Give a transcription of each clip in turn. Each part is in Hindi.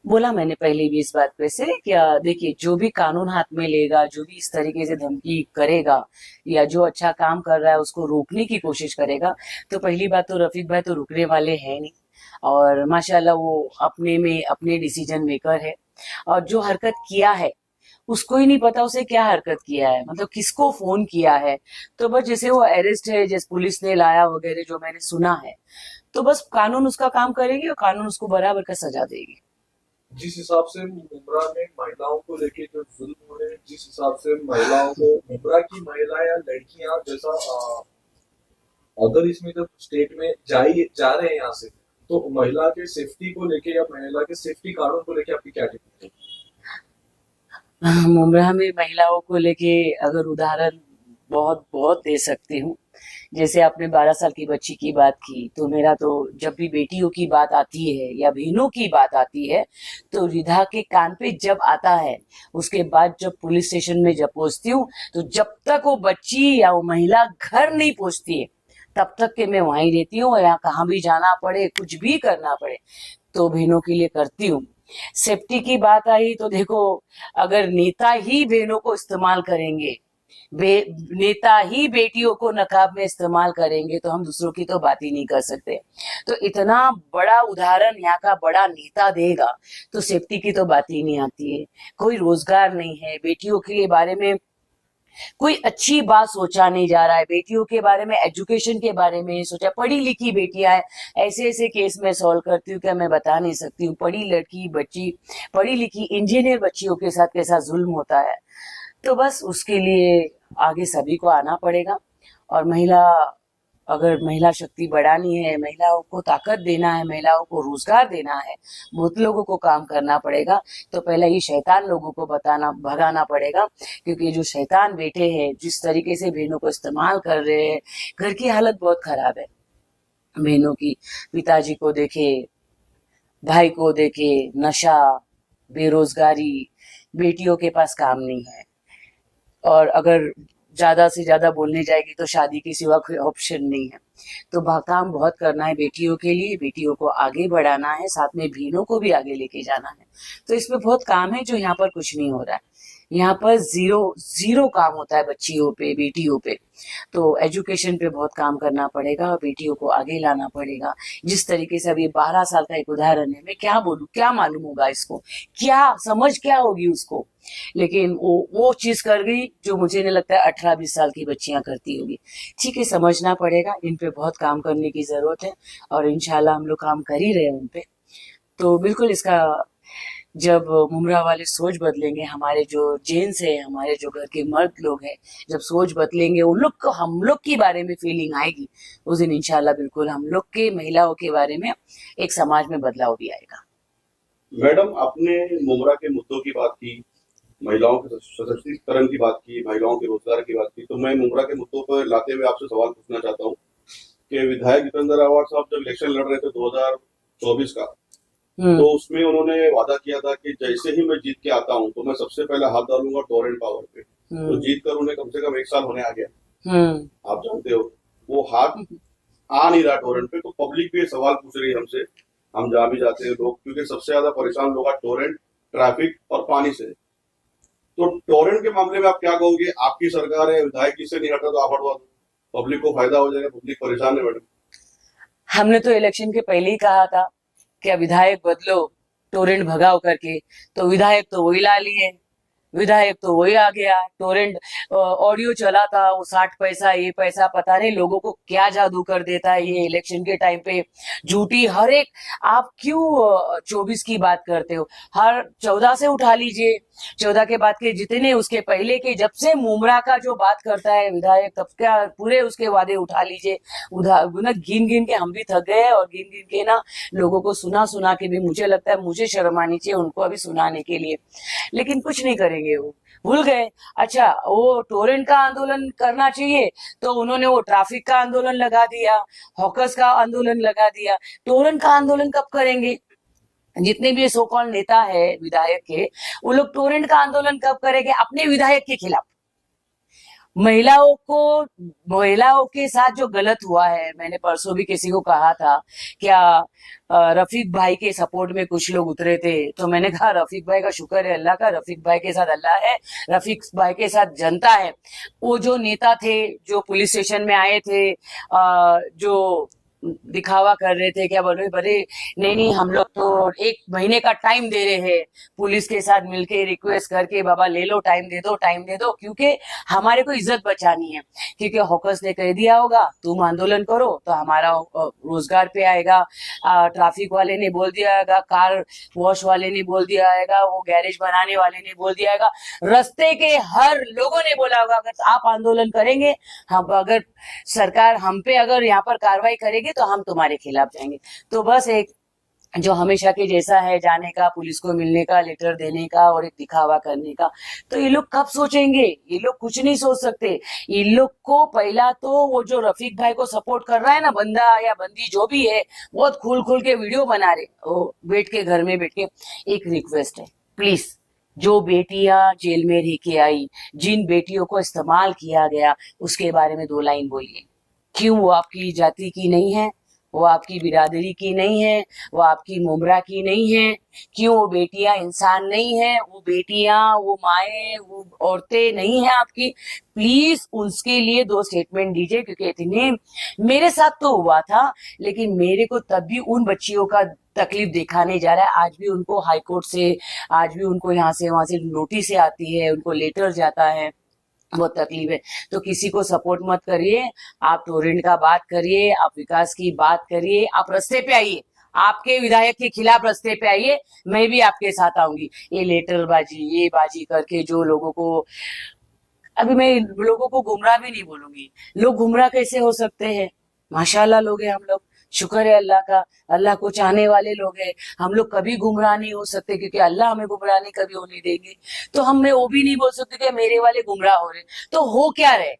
बोला मैंने पहले भी इस बात पे से क्या, देखिए जो भी कानून हाथ में लेगा, जो भी इस तरीके से धमकी करेगा या जो अच्छा काम कर रहा है उसको रोकने की कोशिश करेगा, तो पहली बात तो रफीक भाई तो रुकने वाले हैं नहीं। और माशाल्लाह वो अपने में अपने डिसीजन मेकर है। और जो हरकत किया है उसको ही नहीं पता उसे क्या हरकत किया है, मतलब किसको फोन किया है। तो बस जैसे वो अरेस्ट है, जैसे पुलिस ने लाया वगैरह जो मैंने सुना है, तो बस कानून उसका काम करेगी और कानून उसको बराबर का सजा देगी। जिस हिसाब से मुमरा में महिलाओं को लेके जो जुल्म हो रहे हैं, जिस हिसाब से महिलाओं को मुमरा की महिला या लड़कियां जैसा अगर इसमें जब स्टेट में जा रहे हैं यहाँ से, तो महिला के सेफ्टी को लेके या महिला के सेफ्टी कानून को लेके आपकी क्या टिप्पणी है? मुमराह में महिलाओं को लेके अगर उदाहरण बहुत बहुत दे सकती हूँ। जैसे आपने 12 साल की बच्ची की बात की, तो मेरा तो जब भी बेटियों की बात आती है या बहनों की बात आती है, तो रिधा के कान पे जब आता है, उसके बाद जब पुलिस स्टेशन में जब पहुंचती हूँ, तो जब तक वो बच्ची या वो महिला घर नहीं पहुंचती है, तब तक के मैं वहीं रहती हूँ। और यहाँ कहाँ भी जाना पड़े, कुछ भी करना पड़े, तो बहनों के लिए करती हूँ। सेफ्टी की बात आई तो देखो, अगर नेता ही बहनों को इस्तेमाल करेंगे, नेता ही बेटियों को नकाब में इस्तेमाल करेंगे, तो हम दूसरों की तो बात ही नहीं कर सकते। तो इतना बड़ा उदाहरण यहाँ का बड़ा नेता देगा, तो सेफ्टी की तो बात ही नहीं आती है। कोई रोजगार नहीं है बेटियों के बारे में, कोई अच्छी बात सोचा नहीं जा रहा है बेटियों के बारे में, एजुकेशन के बारे में सोचा। पढ़ी लिखी बेटियां हैं, ऐसे ऐसे केस में सॉल्व करती हूँ क्या मैं बता नहीं सकती हूँ। पढ़ी लड़की बच्ची, पढ़ी लिखी इंजीनियर बच्चियों के साथ कैसा जुल्म होता है। तो बस उसके लिए आगे सभी को आना पड़ेगा। और महिला, अगर महिला शक्ति बढ़ानी है, महिलाओं को ताकत देना है, महिलाओं को रोजगार देना है, बहुत लोगों को काम करना पड़ेगा। तो पहले ये शैतान लोगों को बताना भगाना पड़ेगा, क्योंकि जो शैतान बेटे हैं जिस तरीके से बहनों को इस्तेमाल कर रहे हैं, घर की हालत बहुत खराब है बहनों की। पिताजी को देखे, भाई को देखे, नशा, बेरोजगारी, बेटियों के पास काम नहीं है। और अगर ज्यादा से ज्यादा बोलने जाएगी तो शादी के सिवा कोई ऑप्शन नहीं है। तो काम बहुत करना है बेटियों के लिए, बेटियों को आगे बढ़ाना है, साथ में बहनों को भी आगे लेके जाना है। तो इसमें बहुत काम है जो यहाँ पर कुछ नहीं हो रहा है। यहाँ पर जीरो जीरो काम होता है बच्चियों पे, बेटियों पे। तो एजुकेशन पे बहुत काम करना पड़ेगा और बेटियों को आगे लाना पड़ेगा। जिस तरीके से अभी 12 साल का एक उदाहरण है, मैं क्या बोलूं, क्या मालूम होगा इसको, क्या समझ क्या होगी उसको। लेकिन वो चीज कर गई जो मुझे नहीं लगता है 18-20 साल की बच्चियां करती होगी। ठीक है, समझना पड़ेगा, इन पे बहुत काम करने की जरूरत है। और इंशाल्लाह हम लोग काम कर ही रहे हैं उन पे। तो बिल्कुल इसका, जब मुमरा वाले सोच बदलेंगे, हमारे जो जेंट्स है, हमारे जो घर के मर्द लोग हैं, जब सोच बदलेंगे, उन लोग को हम लोग के बारे में फीलिंग आएगी, उस दिन इंशाल्लाह बिल्कुल हम लोग के महिलाओं के बारे में एक समाज में बदलाव भी आएगा। मैडम, आपने मुमरा के मुद्दों की बात की, महिलाओं के सशक्तिकरण की बात की, महिलाओं के रोजगार की बात की, तो मैं मुमरा के मुद्दों पर लाते हुए आपसे सवाल पूछना चाहता हूँ कि विधायक जितेंद्र आवाड साहब जब इलेक्शन लड़ रहे थे 2024 का, तो हम्म। उसमें उन्होंने वादा किया था कि जैसे ही मैं जीत के आता हूँ तो मैं सबसे पहले हाथ डालूंगा टोरेंट पावर पे। तो हम्म। जीत कर उन्हें कम से कम 1 साल होने आ गया, हम्म। आप जानते हो। वो हाथ आ नहीं रहा टोरेंट पे, तो पब्लिक भी ये सवाल पूछ रही है हमसे, हम जहाँ भी जाते हैं लोग, क्योंकि सबसे ज्यादा परेशान लोग आज टोरेंट, ट्रैफिक और पानी से। तो टोरेंट के मामले में आप क्या कहोगे? आपकी सरकार है, विधायक जिससे नहीं हटा तो आप हटवा दो, पब्लिक को फायदा हो जाएगा, पब्लिक परेशान है मैडम। हमने तो इलेक्शन के पहले ही कहा था कि अब विधायक बदलो, टोरेंट भगाओ करके। तो विधायक तो वही ला लिए, विधायक तो वही आ गया। टोरेंट ऑडियो चला था, वो 60 पैसा ये पैसा, पता नहीं लोगों को क्या जादू कर देता है ये इलेक्शन के टाइम पे। झूठी हर एक, आप क्यों 24 की बात करते हो, हर 14 से उठा लीजिए। 14 के बाद के जितने, उसके पहले के, जब से मुमरा का जो बात करता है विधायक, तब क्या पूरे उसके वादे उठा लीजिए। उधर गिन गिन के हम भी थक गए, और गिन गिन के ना लोगों को सुना सुना के भी मुझे लगता है मुझे शर्म आनी चाहिए उनको अभी सुनाने के लिए। लेकिन कुछ नहीं करेंगे वो, भूल गए। अच्छा, वो टोरेंट का आंदोलन करना चाहिए, तो उन्होंने वो ट्रैफिक का आंदोलन लगा दिया, हॉकर्स का आंदोलन लगा दिया। टोरेंट का आंदोलन कब करेंगे? जितने भी सो कॉल्ड नेता है विधायक के, वो लोग टोरेंट का आंदोलन कब करेंगे अपने विधायक के खिलाफ? महिलाओं के साथ जो गलत हुआ है, मैंने परसों भी किसी को कहा था, क्या रफीक भाई के सपोर्ट में कुछ लोग उतरे थे, तो मैंने कहा रफीक भाई का शुक्र है अल्लाह का, रफीक भाई के साथ अल्लाह है, रफीक भाई के साथ जनता है। वो जो नेता थे जो पुलिस स्टेशन में आए थे, जो दिखावा कर रहे थे, क्या बोल रहे, बड़े नहीं नहीं हम लोग तो 1 महीने का टाइम दे रहे हैं, पुलिस के साथ मिलके रिक्वेस्ट करके, बाबा ले लो, टाइम दे दो, क्योंकि हमारे को इज्जत बचानी है। क्योंकि हॉकर्स ने कह दिया होगा तुम आंदोलन करो तो हमारा रोजगार पे आएगा, ट्रैफिक वाले ने बोल दिया होगा, कार वॉश वाले ने बोल दिया होगा, वो गैरेज बनाने वाले ने बोल दिया होगा, रास्ते के हर लोगों ने बोला होगा अगर आप आंदोलन करेंगे, हम अगर सरकार हम पे अगर यहाँ पर कार्रवाई करेगी तो हम तुम्हारे खिलाफ जाएंगे। तो बस एक जो हमेशा के जैसा है, जाने का, पुलिस को मिलने का, लेटर देने का और एक दिखावा करने का, तो ये लोग कब सोचेंगे? ये लोग कुछ नहीं सोच सकते। ये लोग को पहला तो वो जो रफीक भाई को सपोर्ट कर रहा है ना, बंदा या बंदी जो भी है, बहुत खुल खुल के वीडियो बना रहे, वो बैठ के घर में बैठ के। एक रिक्वेस्ट है, प्लीज, जो बेटियां जेल में रह के आई, जिन बेटियों को इस्तेमाल किया गया, उसके बारे में 2 लाइन बोलिए। क्यों वो आपकी जाति की नहीं है? वो आपकी बिरादरी की नहीं है? वो आपकी मुमरा की नहीं है? क्यों वो बेटियां इंसान नहीं है? वो बेटियां, वो माएं, वो औरतें नहीं है आपकी? प्लीज उसके लिए 2 स्टेटमेंट दीजिए, क्योंकि इतने मेरे साथ तो हुआ था, लेकिन मेरे को तब भी उन बच्चियों का तकलीफ देखा नहीं जा रहा है। आज भी उनको हाई कोर्ट से, आज भी उनको यहाँ से वहां से नोटिस आती है, उनको लेटर जाता है, बहुत तकलीफ है। तो किसी को सपोर्ट मत करिए, आप टोरेंट का बात करिए, आप विकास की बात करिए, आप रास्ते पे आइए, आपके विधायक के खिलाफ रास्ते पे आइए, मैं भी आपके साथ आऊंगी। ये लेटरबाजी, ये बाजी करके जो लोगों को, अभी मैं लोगों को गुमराह भी नहीं बोलूंगी, लोग गुमराह कैसे हो सकते हैं? माशाल्लाह लोग हैं हम लोग, शुक्र है अल्लाह का, अल्लाह को चाहने वाले लोग हैं। हम लोग कभी गुमराह नहीं हो सकते, क्योंकि अल्लाह हमें गुमराह नहीं कभी होने देंगे। तो हम मैं वो भी नहीं बोल सकते कि मेरे वाले गुमराह हो रहे, तो हो क्या रहे?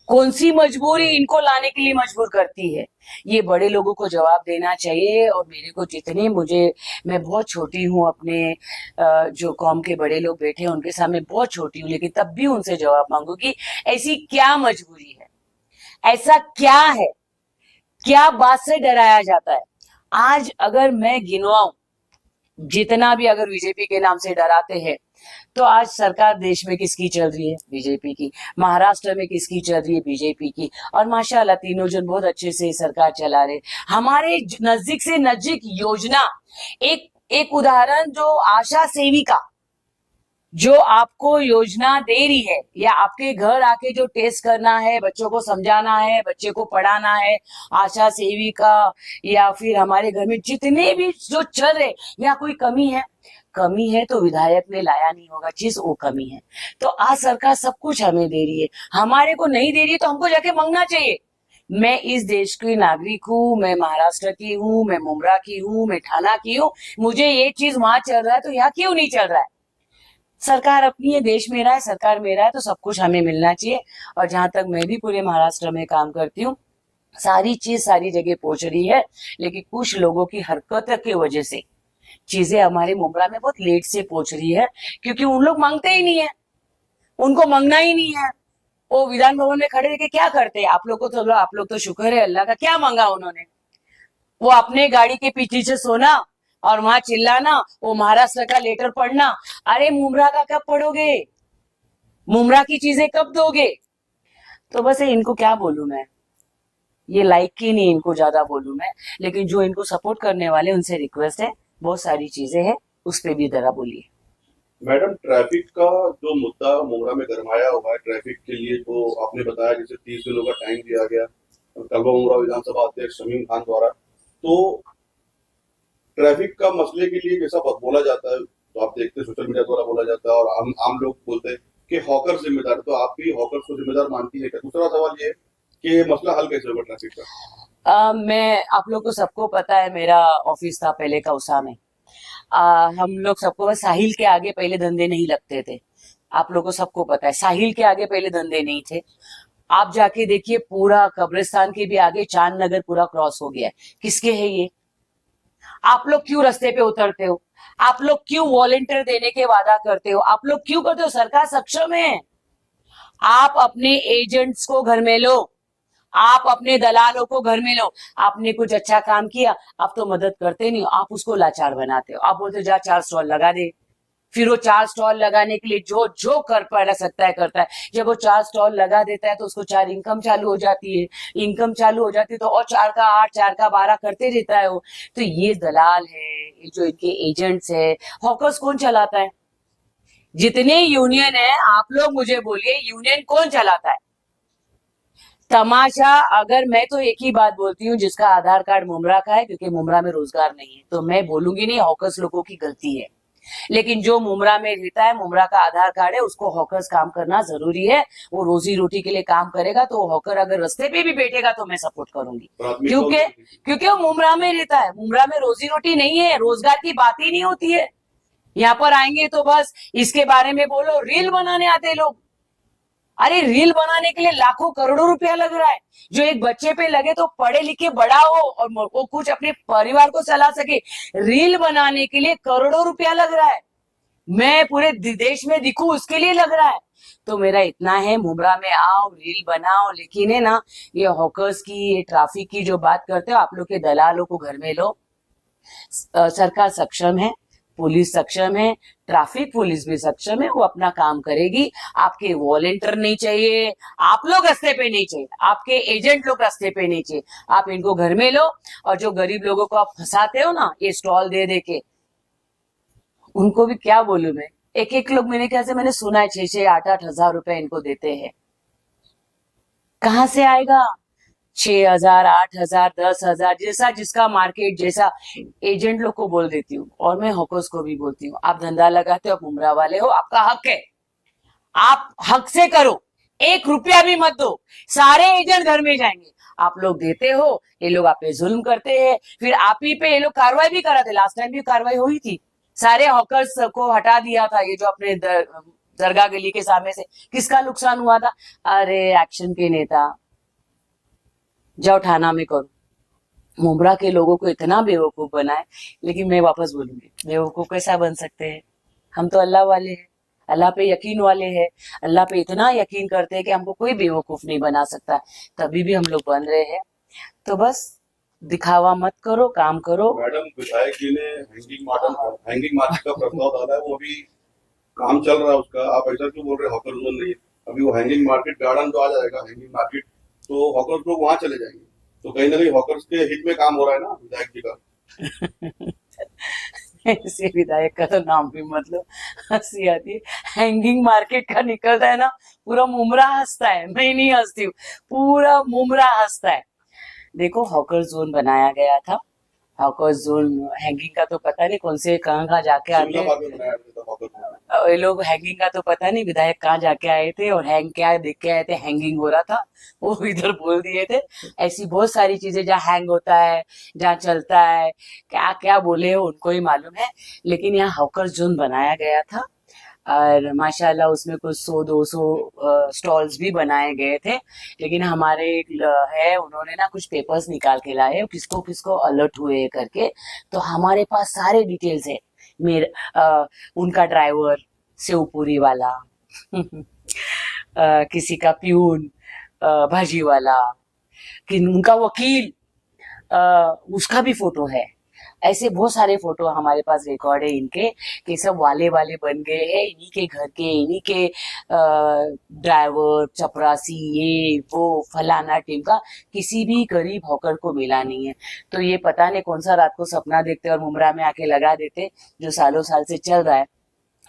कौन सी मजबूरी इनको लाने के लिए मजबूर करती है? ये बड़े लोगों को जवाब देना चाहिए। और मेरे को जितने मैं बहुत छोटी हूँ, अपने जो कौम के बड़े लोग बैठे हैं उनके सामने बहुत छोटी हूँ, लेकिन तब भी उनसे जवाब मांगूंगी, ऐसी क्या मजबूरी है? ऐसा क्या है? क्या बात से डराया जाता है? आज अगर मैं गिनवाऊं, जितना भी अगर बीजेपी के नाम से डराते हैं, तो आज सरकार देश में किसकी चल रही है? बीजेपी की। महाराष्ट्र में किसकी चल रही है? बीजेपी की। और माशाल्लाह तीनों जन बहुत अच्छे से सरकार चला रहे। हमारे नजदीक से नजदीक योजना, एक एक उदाहरण, जो आशा सेविका जो आपको योजना दे रही है, या आपके घर आके जो टेस्ट करना है, बच्चों को समझाना है, बच्चे को पढ़ाना है, आशा सेविका, या फिर हमारे घर में जितने भी जो चल रहे, या कोई कमी है? कमी है तो विधायक ने लाया नहीं होगा चीज, वो कमी है। तो आज सरकार सब कुछ हमें दे रही है, हमारे को नहीं दे रही है, तो हमको जाके मांगना चाहिए। मैं इस देश की नागरिक हूँ, मैं महाराष्ट्र की हूँ, मैं मुमरा की हूँ, मैं ठाना की हूँ, मुझे ये चीज वहां चल रहा है तो यहाँ क्यों नहीं चल रहा है? सरकार अपनी है, देश मेरा है, सरकार मेरा है, तो सब कुछ हमें मिलना चाहिए। और जहां तक मैं भी पूरे महाराष्ट्र में काम करती हूँ, सारी चीज सारी जगह पहुंच रही है, लेकिन कुछ लोगों की हरकत की वजह से चीजें हमारे मुमरा में बहुत लेट से पहुंच रही है, क्योंकि उन लोग मांगते ही नहीं है, उनको मांगना ही नहीं है। वो विधान भवन में खड़े रह क्या करते हैं? आप लोग तो शुक्र है अल्लाह का, क्या मांगा उन्होंने? वो अपने गाड़ी के पीछे से सोना और वहां चिल्लाना, वो महाराष्ट्र का लेटर पढ़ना। अरे मुमरा का कब पढ़ोगे? मुमरा की चीजें कब दोगे? तो बस इनको क्या बोलूं मैं, ये लाइक की नहीं इनको ज्यादा बोलूं मैं, लेकिन जो इनको सपोर्ट करने वाले उनसे रिक्वेस्ट है, बहुत सारी चीजें हैं, उस पर भी जरा बोलिए। मैडम, ट्रैफिक का जो मुद्दा मुमरा में गरमाया हुआ है, ट्रैफिक के लिए जो आपने बताया, जैसे 30 दिनों का टाइम दिया गया कलवा मुमरा विधानसभा अध्यक्ष शमीम खान द्वारा, तो ट्रैफिक का मसले के लिए जैसा बोला जाता है, तो आप देखते हैं सोशल मीडिया द्वारा बोला जाता है, और आम लोग बोलते हैं कि हॉकर जिम्मेदार, तो आप भी हॉकर को जिम्मेदार मानती है क्या? दूसरा सवाल ये कि मसला हल कैसे होगा ट्रैफिक का? मैं, आप लोग को सबको पता है, मेरा ऑफिस था पहले कौसा में। हम लोग सबको, बस साहिल के आगे पहले धंधे नहीं लगते थे, आप लोग को सबको पता है, साहिल के आगे पहले धंधे नहीं थे। आप जाके देखिए, पूरा कब्रिस्तान के भी आगे चांद नगर पूरा क्रॉस हो गया है। किसके है ये? आप लोग क्यों रास्ते पे उतरते हो? आप लोग क्यों वॉलेंटियर देने के वादा करते हो? आप लोग क्यों करते हो? सरकार सक्षम है, आप अपने एजेंट्स को घर में लो, आप अपने दलालों को घर में लो। आपने कुछ अच्छा काम किया, आप तो मदद करते नहीं हो, आप उसको लाचार बनाते हो। आप बोलते हो जा 4 स्टॉल लगा दे। फिर वो 4 स्टॉल लगाने के लिए जो जो कर पा सकता है करता है। जब वो 4 स्टॉल लगा देता है तो उसको 4 इनकम चालू हो जाती है। इनकम चालू हो जाती है तो और 4 का 8, 4 का 12 करते रहता है वो। तो ये दलाल है, ये जो इनके एजेंट्स है। हॉकर्स कौन चलाता है? जितने यूनियन है, आप लोग मुझे बोलिए, यूनियन कौन चलाता है? तमाशा। अगर मैं तो एक ही बात बोलती हूँ, जिसका आधार कार्ड मुमरा का है, क्योंकि मुमरा में रोजगार नहीं है, तो मैं बोलूंगी नहीं हॉकर्स लोगों की गलती है। लेकिन जो मुमरा में रहता है, मुमरा का आधार कार्ड है, उसको हॉकर्स काम करना जरूरी है। वो रोजी रोटी के लिए काम करेगा, तो हॉकर अगर रास्ते पे भी बैठेगा तो मैं सपोर्ट करूंगी, क्योंकि क्योंकि वो मुमरा में रहता है। मुमरा में रोजी रोटी नहीं है, रोजगार की बात ही नहीं होती है। यहाँ पर आएंगे तो बस इसके बारे में बोलो, रील बनाने आते हैं लोग। अरे रील बनाने के लिए लाखों करोड़ों रुपया लग रहा है। जो एक बच्चे पे लगे तो पढ़े लिखे बड़ा हो और वो कुछ अपने परिवार को चला सके, रील बनाने के लिए करोड़ों रुपया लग रहा है। मैं पूरे देश में दिखूं उसके लिए लग रहा है। तो मेरा इतना है, मुमरा में आओ, रील बनाओ, लेकिन है ना, ये हॉकर्स की, ये ट्रैफिक की जो बात करते हो, आप लोग के दलालों को घर में लो। सरकार सक्षम है, पुलिस सक्षम है, ट्रैफिक पुलिस भी सक्षम है, वो अपना काम करेगी। आपके वॉलेंटियर नहीं चाहिए, आप लोग रास्ते पे नहीं चाहिए, आपके एजेंट लोग रास्ते पे नहीं चाहिए। आप इनको घर में लो। और जो गरीब लोगों को आप फंसाते हो ना, ये स्टॉल दे दे के, उनको भी क्या बोलूं मैं। एक एक लोग, मेरे ख्याल से मैंने सुना है 6-6, 8-8 हजार रुपए इनको देते हैं। कहां से आएगा? 6,000, 8,000, 10,000, जैसा जिसका मार्केट, जैसा। एजेंट लोग को बोल देती हूँ, और मैं हॉकर्स को भी बोलती हूँ, आप धंधा लगाते हो, आप मुमरा वाले हो, आपका हक है, आप हक से करो, 1 रुपया भी मत दो। सारे एजेंट घर में जाएंगे। आप लोग देते हो, ये लोग आप पे जुल्म करते हैं, फिर आप ही पे ये लोग कार्रवाई भी कराते। लास्ट टाइम भी कार्रवाई हुई थी, सारे हॉकर्स को हटा दिया था। ये जो अपने दरगाह गली के सामने से, किसका नुकसान हुआ था? अरे एक्शन के नेता, जाओ थाना में करो। मुमरा के लोगों को इतना बेवकूफ बनाए। लेकिन मैं वापस बोलूंगी, बेवकूफ कैसा बन सकते हैं? हम तो अल्लाह वाले हैं, अल्लाह पे यकीन वाले हैं। अल्लाह पे इतना यकीन करते हैं कि हमको कोई बेवकूफ नहीं बना सकता, तभी भी हम लोग बन रहे हैं। तो बस दिखावा मत करो, काम करो। मैडम, विधायक जी ने हैंगिंग मार्केट का प्रस्ताव डाला है, वो अभी काम चल रहा है उसका। आप ऐसा क्यों बोल रहे हैं हॉकर जोन नहीं? अभी वो हैंगिंग मार्केट गार्डन जो आ जाएगा, हैंगिंग मार्केट, तो हॉकर्स लोग वहां चले जाएंगे। तो कहीं ना कहीं हॉकर्स के हित में काम हो रहा है ना विधायक जी का। ऐसे विधायक का तो नाम भी मतलब हंसी आती है। हैंगिंग मार्केट का निकलता है ना, पूरा मुमरा हंसता है। मैं नहीं हंसती हूँ, पूरा मुमरा हंसता है। देखो, हॉकर जोन बनाया गया था। हॉकर जोन, हैंगिंग का तो पता नहीं कौन से कहाँ जाके आते हैं ये लोग। हैंगिंग का तो पता नहीं विधायक कहाँ जाके आए थे और हैंग क्या देख के आए थे, हैंगिंग हो रहा था, वो इधर बोल दिए थे। ऐसी बहुत सारी चीजें जहाँ हैंग होता है, जहाँ चलता है, क्या क्या बोले हो उनको ही मालूम है। लेकिन यहाँ हॉकर जोन बनाया गया था, और माशाल्लाह उसमें कुछ 100-200 स्टॉल्स भी बनाए गए थे। लेकिन हमारे एक है, उन्होंने ना कुछ पेपर्स निकाल के लाए, किसको किसको अलर्ट हुए करके। तो हमारे पास सारे डिटेल्स है। उनका ड्राइवर, सेवपुरी वाला, किसी का प्यून, भाजी वाला, कि उनका वकील, उसका भी फोटो है। ऐसे बहुत सारे फोटो हमारे पास रिकॉर्ड है इनके, कि सब वाले वाले बन गए हैं, इन्हीं के घर के, इन्हीं के ड्राइवर, चपरासी, ये वो फलाना टीम का किसी भी गरीब हॉकर को मिला नहीं है। तो ये पता नहीं कौन सा रात को सपना देखते और मुमरा में आके लगा देते, जो सालों साल से चल रहा है।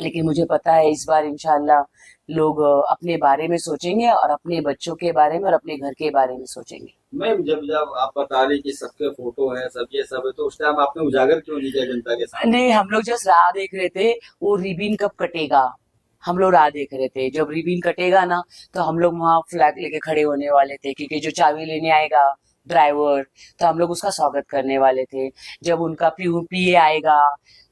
लेकिन मुझे पता है इस बार इंशाल्लाह लोग अपने बारे में सोचेंगे, और अपने बच्चों के बारे में, और अपने घर के बारे में सोचेंगे। मैम, जब जब आप बता रही कि सबके फोटो है, सब ये सब है, तो उस टाइम आपने उजागर क्यों नहीं किया जनता के सामने? नहीं, हम लोग जस्ट राह देख रहे थे, वो रिबन कब कटेगा, हम लोग राह देख रहे थे। जब रिबन कटेगा ना, तो हम लोग वहां फ्लैग लेके खड़े होने वाले थे, क्योंकि जो चाबी लेने आएगा ड्राइवर, तो हम लोग उसका स्वागत करने वाले थे। जब उनका पीए आएगा,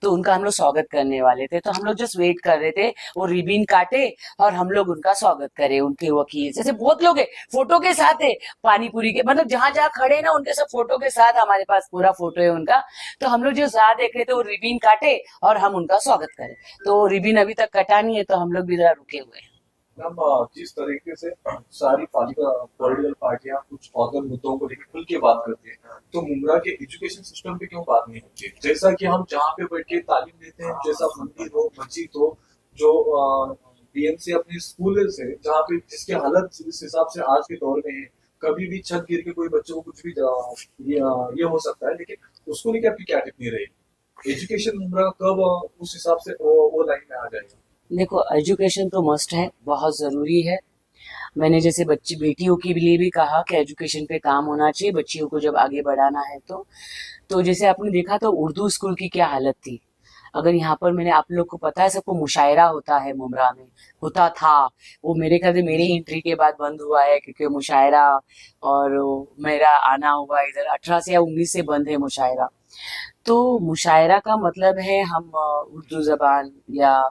तो उनका हम लोग स्वागत करने वाले थे। तो हम लोग जस्ट वेट कर रहे थे, वो रिबन काटे और हम लोग उनका स्वागत करें। उनके वकील जैसे बहुत लोग है, फोटो के साथ है, पानी पूरी के, मतलब जहां जहां खड़े ना, उनके सब फोटो के साथ हमारे पास पूरा फोटो है उनका। तो हम लोग जो राह देख रहे थे, वो रिबन काटे और हम उनका स्वागत करें। तो रिबन अभी तक कटा नहीं है, तो हम लोग भी जरा रुके हुए हैं। मैम जिस तरीके से सारी पॉलिटिकल पार्टियां कुछ औसत मुद्दों को लेकर खुल के बात करती हैं, तो मुमरा के एजुकेशन सिस्टम पे क्यों बात नहीं होती? जैसा कि हम जहाँ पे बैठ के तालीम लेते हैं, जैसा मंदिर हो, मस्जिद हो, जो बीएमसी अपने स्कूल से, जहाँ पे जिसकी हालत जिस हिसाब से आज के दौर में है, कभी भी छत गिर के कोई बच्चों को कुछ भी ये हो सकता है, लेकिन उसको लेकर आपकी क्या टिप्पणी रहेगी? एजुकेशन मुमरा कब उस हिसाब से वो लाइन में आ जाएगा? देखो, एजुकेशन तो मस्ट है, बहुत जरूरी है। मैंने जैसे बच्ची बेटियों के लिए भी कहा कि एजुकेशन पे काम होना चाहिए, बच्चियों को जब आगे बढ़ाना है तो जैसे आपने देखा तो उर्दू स्कूल की क्या हालत थी। अगर यहाँ पर मैंने, आप लोग को पता है सबको, मुशायरा होता है मुमरा में, होता था। वो मेरे ख्याल से मेरी एंट्री के बाद बंद हुआ है, क्योंकि मुशायरा और मेरा आना हुआ इधर 18 से या 19 से बंद है मुशायरा। तो मुशायरा का मतलब है हम उर्दू जबान या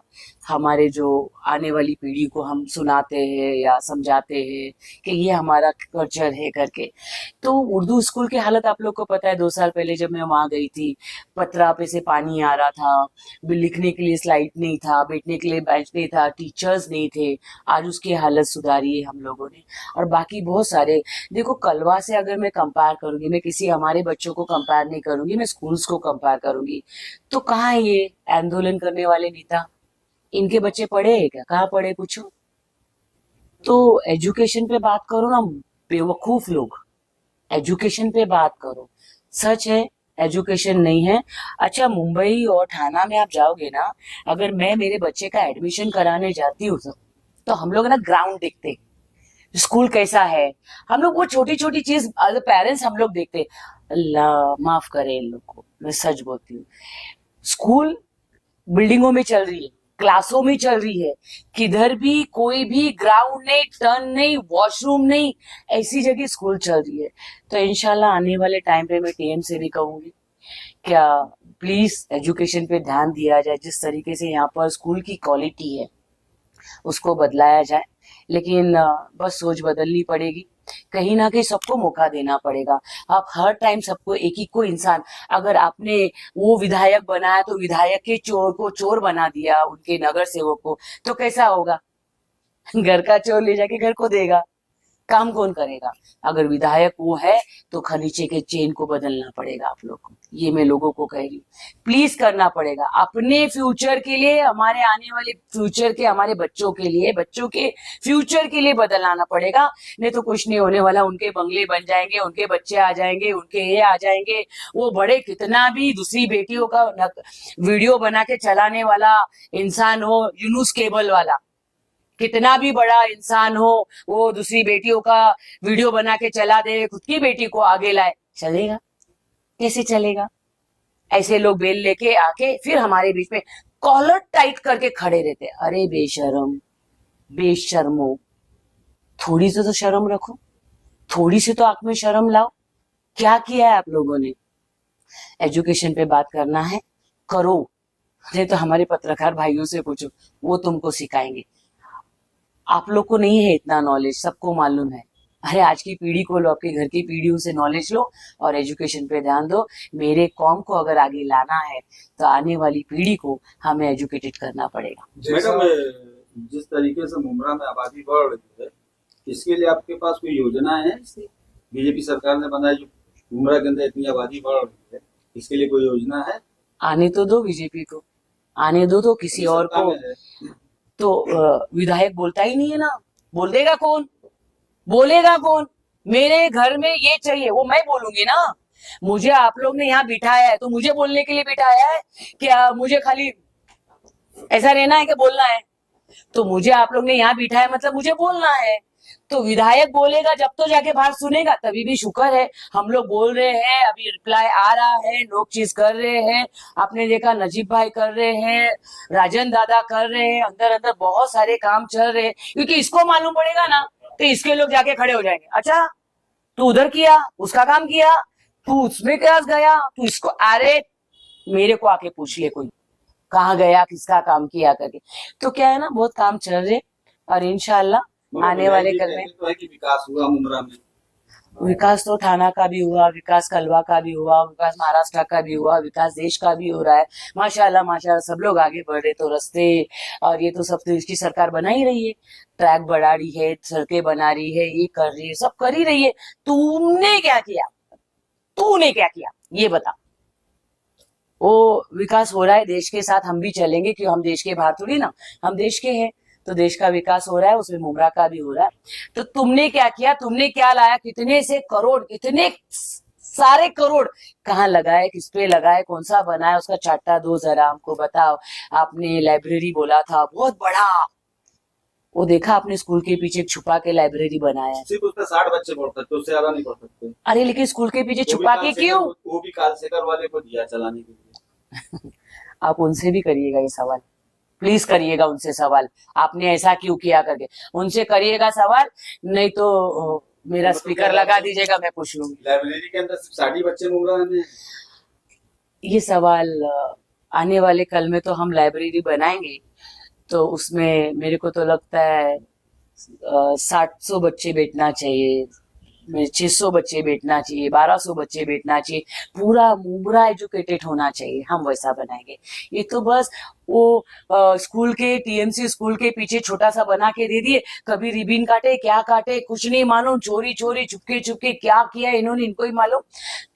हमारे जो आने वाली पीढ़ी को हम सुनाते हैं या समझाते हैं कि ये हमारा कल्चर है करके। तो उर्दू स्कूल की हालत आप लोग को पता है, 2 साल पहले जब मैं वहां गई थी, पतरा पे से पानी आ रहा था, लिखने के लिए स्लाइड नहीं था, बैठने के लिए बेंच नहीं था, टीचर्स नहीं थे। आज उसकी हालत सुधारी है हम लोगों ने। और बाकी बहुत सारे, देखो कलवा से अगर मैं कंपेयर करूंगी, मैं किसी हमारे बच्चों को कंपेयर नहीं करूंगी, मैं स्कूल्स को कंपेयर करूंगी, तो कहाँ है ये आंदोलन करने वाले नेता? इनके बच्चे पढ़े हैं क्या? कहाँ पढ़े पूछो। तो एजुकेशन पे बात करो ना, बेवकूफ लोग, एजुकेशन पे बात करो। सच है, एजुकेशन नहीं है। अच्छा, मुंबई और ठाणा में आप जाओगे ना, अगर मैं मेरे बच्चे का एडमिशन कराने जाती हूँ तो हम लोग ना ग्राउंड देखते, स्कूल कैसा है, हम लोग वो छोटी छोटी चीज एज पेरेंट्स हम लोग देखते। अल्लाह माफ करे इन लोग को, मैं सच बोलती हूँ। स्कूल बिल्डिंगों में चल रही है, क्लासों में चल रही है, किधर भी कोई भी ग्राउंड नहीं, टर्न नहीं, वॉशरूम नहीं, ऐसी जगह स्कूल चल रही है। तो इंशाल्लाह आने वाले टाइम पे मैं टीएम से भी कहूंगी, क्या प्लीज एजुकेशन पे ध्यान दिया जाए। जिस तरीके से यहाँ पर स्कूल की क्वालिटी है उसको बदलाया जाए। लेकिन बस सोच बदलनी पड़ेगी, कहीं ना कहीं सबको मौका देना पड़ेगा। आप हर टाइम सबको, एक ही को इंसान, अगर आपने वो विधायक बनाया तो विधायक के चोर को चोर बना दिया, उनके नगर सेवक को, तो कैसा होगा? घर का चोर ले जाके घर को देगा, काम कौन करेगा? अगर विधायक वो है तो खलीचे के चेन को बदलना पड़ेगा आप लोग को। ये मैं लोगों को कह रही हूँ, प्लीज करना पड़ेगा अपने फ्यूचर के लिए, हमारे आने वाले फ्यूचर के, हमारे बच्चों के लिए, बच्चों के फ्यूचर के लिए बदलाना पड़ेगा। नहीं तो कुछ नहीं होने वाला। उनके बंगले बन जाएंगे, उनके बच्चे आ जाएंगे, उनके ये आ जाएंगे, वो बड़े कितना भी दूसरी बेटियों का वीडियो बना के चलाने वाला इंसान हो, यूनुस केबल वाला, कितना भी बड़ा इंसान हो, वो दूसरी बेटियों का वीडियो बना के चला दे, खुद की बेटी को आगे लाए, चलेगा? कैसे चलेगा? ऐसे लोग बेल लेके आके फिर हमारे बीच में कॉलर टाइट करके खड़े रहते। अरे बेशरम, बेशर्मो, थोड़ी सी तो शर्म रखो, थोड़ी सी तो आंख में शर्म लाओ। क्या किया है आप लोगों ने? एजुकेशन पे बात करना है, करो, नहीं तो हमारे पत्रकार भाइयों से पूछो, वो तुमको सिखाएंगे। आप लोग को नहीं है इतना नॉलेज, सबको मालूम है। अरे आज की पीढ़ी को लो, आपके घर की पीढ़ियों से नॉलेज लो और एजुकेशन पे ध्यान दो। मेरे कौम को अगर आगे लाना है तो आने वाली पीढ़ी को हमें एजुकेटेड करना पड़ेगा। मैडम, जिस तरीके से मुमरा में आबादी बढ़ रही है, इसके लिए आपके पास कोई योजना है? इसकी बीजेपी सरकार ने बनाई, जो मुमरा के अंदर इतनी आबादी बढ़ रही है, इसके लिए कोई योजना है? आने तो दो बीजेपी को, आने दो तो किसी और सरकार को। में है। तो विधायक बोलता ही नहीं है ना, बोल देगा कौन? बोलेगा कौन? मेरे घर में ये चाहिए, वो मैं बोलूंगी ना। मुझे आप लोग ने यहाँ बिठाया है तो मुझे बोलने के लिए बिठाया है? क्या मुझे खाली ऐसा रहना है कि बोलना है? तो मुझे आप लोग ने यहाँ बिठाया मतलब मुझे बोलना है। तो विधायक बोलेगा जब तो जाके बाहर सुनेगा, तभी भी शुक्र है। हम लोग बोल रहे हैं, अभी रिप्लाई आ रहा है, लोग चीज कर रहे हैं। आपने देखा नजीब भाई कर रहे हैं, राजन दादा कर रहे हैं, अंदर अंदर बहुत सारे काम चल रहे हैं। क्योंकि इसको मालूम पड़ेगा ना तो इसके लोग जाके खड़े हो जाएंगे। अच्छा, तू उधर किया, उसका काम किया, तू उसमें क्या गया, तू इसको, अरे मेरे को आके पूछ ले कोई, कहाँ गया, किसका काम किया करके। तो क्या है ना, बहुत काम चल रहे और इंशाल्लाह आने वाले कल में तो है कि विकास हुआ मुमरा में। विकास तो थाना का भी हुआ, विकास कलवा का भी हुआ, विकास महाराष्ट्र का भी हुआ, विकास देश का भी हो रहा है। माशाल्लाह माशाल्लाह सब लोग आगे बढ़ रहे। तो रास्ते और ये तो सब देश की सरकार बना ही रही है, ट्रैक बढ़ा रही है, सड़कें बना रही है, ये कर रही है, सब कर ही रही है। तुमने क्या किया? तूने क्या किया ये बता। वो विकास हो रहा है देश के साथ, हम भी चलेंगे, क्यों हम देश के बाहर थोड़ी ना, हम देश के हैं। तो देश का विकास हो रहा है, उसमें मुमरा का भी हो रहा है। तो तुमने क्या किया? तुमने क्या लाया? कितने से करोड़, कितने सारे करोड़ कहाँ लगाए, किस पे लगाए, कौन सा बनाया, उसका चार्टा दो जरा हमको बताओ। आपने लाइब्रेरी बोला था बहुत बड़ा, वो देखा आपने स्कूल के पीछे छुपा के लाइब्रेरी बनाया है। सिर्फ उसमें 60 बच्चे पढ़ सकते, उससे ज्यादा नहीं पढ़ सकते। अरे लेकिन स्कूल के पीछे वो भी छुपा के कालसेकर- क्यों? वो भी कालसेकर वाले को दिया चलाने के लिए। आप उनसे भी करिएगा ये सवाल, प्लीज करिएगा उनसे सवाल, आपने ऐसा क्यों किया करके उनसे करिएगा सवाल। नहीं तो मेरा स्पीकर लगा दीजिएगा, मैं पूछ लूंगी। लाइब्रेरी के अंदर सिर्फ 60 बच्चे मुमरा में। ये सवाल आने वाले कल में तो हम लाइब्रेरी बनाएंगे, तो उसमें मेरे को तो लगता है 700 बच्चे बैठना चाहिए, 600 बच्चे बैठना चाहिए, 1200 बच्चे बैठना चाहिए, पूरा मुमरा एजुकेटेड होना चाहिए। हम वैसा बनाएंगे। ये तो बस वो स्कूल के टीएमसी स्कूल के पीछे छोटा सा बना के दे दिए, कभी रिबिन काटे क्या काटे कुछ नहीं मालूम, चोरी चोरी चुपके चुपके क्या किया इन्होंने, इनको ही मालूम।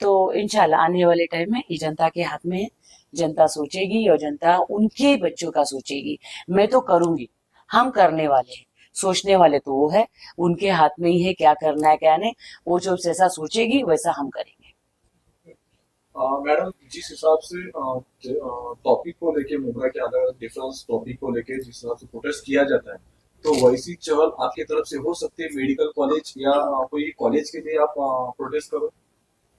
तो इंशाल्लाह आने वाले टाइम में ये जनता के हाथ में है, जनता सोचेगी और जनता उनके बच्चों का सोचेगी। मैं तो करूंगी, हम करने वाले हैं, सोचने वाले तो वो है, उनके हाथ में ही है क्या करना है क्या नहीं। वो जो जैसा सोचेगी वैसा हम करेंगे। मैडम जिस हिसाब से टॉपिक को लेके मुमरा के अलग अलग डिफरेंस टॉपिक को लेके जिस हिसाब से प्रोटेस्ट किया जाता है, तो वैसी चहल आपकी तरफ से हो सकती है मेडिकल कॉलेज या कोई कॉलेज के लिए आप प्रोटेस्ट करो?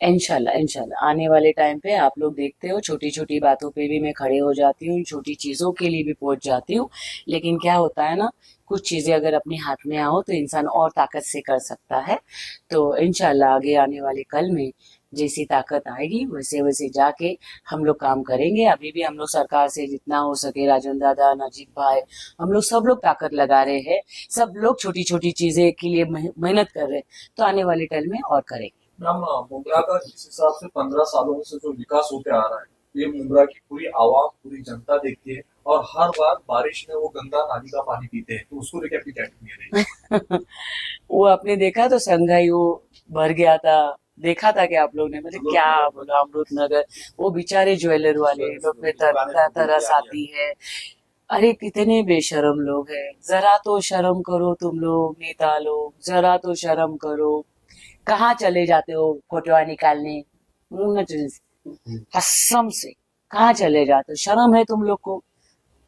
इंशाल्लाह इंशाल्लाह आने वाले टाइम पे आप लोग देखते हो, छोटी छोटी बातों पे भी मैं खड़े हो जाती हूँ, छोटी चीजों के लिए भी पहुंच जाती हूँ। लेकिन क्या होता है ना, कुछ चीजें अगर अपने हाथ में आओ तो इंसान और ताकत से कर सकता है। तो इंशाल्लाह आगे आने वाले कल में जैसी ताकत आएगी वैसे वैसे जाके हम लोग काम करेंगे। अभी भी हम लोग सरकार से जितना हो सके, राजन दादा, नजीब भाई, हम लोग सब लोग ताकत लगा रहे हैं, सब लोग छोटी छोटी चीजें के लिए मेहनत कर रहे हैं। तो आने वाले टाइम में और करेंगे। मैम मुमरा का जिस हिसाब से 15 सालों से जो विकास होते आ रहा है, ये मुमरा की पूरी आवाम पूरी जनता देखती है और हर बार बारिश में वो गंदा नाली का पानी पीते हैं, तो उसको लेकर आपकी क्या टिप्पणी रहेगी? वो आपने देखा तो संघाई वो भर गया था, देखा था कि आप लोग ने, मतलब क्या बोला, अमृत नगर, वो बेचारे ज्वेलर वाले लोग में तरस आती है। अरे कितने बेशरम लोग हैं, जरा तो शर्म करो तुम लोग, नेता लोग, जरा तो शर्म करो। कहाँ चले जाते हो फोटोआ निकालने? कसम से कहाँ चले जाते हो? शर्म है तुम लोग को?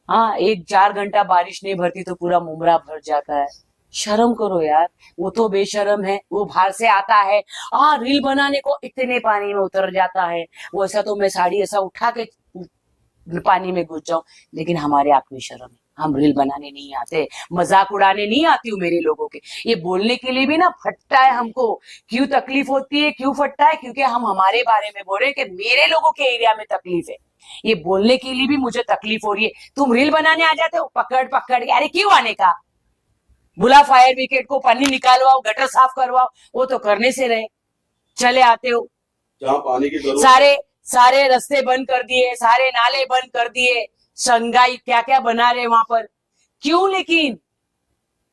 हाँ, 4 घंटा बारिश नहीं भरती तो पूरा मुमरा भर जाता है। शर्म करो यार। वो तो बेशरम है, वो बाहर से आता है, रील बनाने को इतने पानी में उतर जाता है, वो ऐसा तो मैं साड़ी ऐसा उठा के पानी में घुस जाऊं। लेकिन हमारे आप में शर्म है, हम रील बनाने नहीं आते, मजाक उड़ाने नहीं आती हूँ मेरे लोगों के। ये बोलने के लिए भी ना फटता है हमको। क्यों तकलीफ होती है, क्यों फटता है? क्योंकि हम हमारे बारे में बोल रहे हैं कि मेरे लोगों के एरिया में तकलीफ है। ये बोलने के लिए भी मुझे तकलीफ हो रही है। तुम रील बनाने आ जाते हो पकड़ पकड़ के। अरे क्यों आने का? बुला फायर ब्रिगेड को, पानी निकालवाओ, गटर साफ करवाओ, वो तो करने से रहे, चले आते हो। जहाँ पानी की जरूरत सारे सारे रास्ते बंद कर दिए, सारे नाले बंद कर दिए, संगाई क्या क्या बना रहे वहां पर। क्यों? लेकिन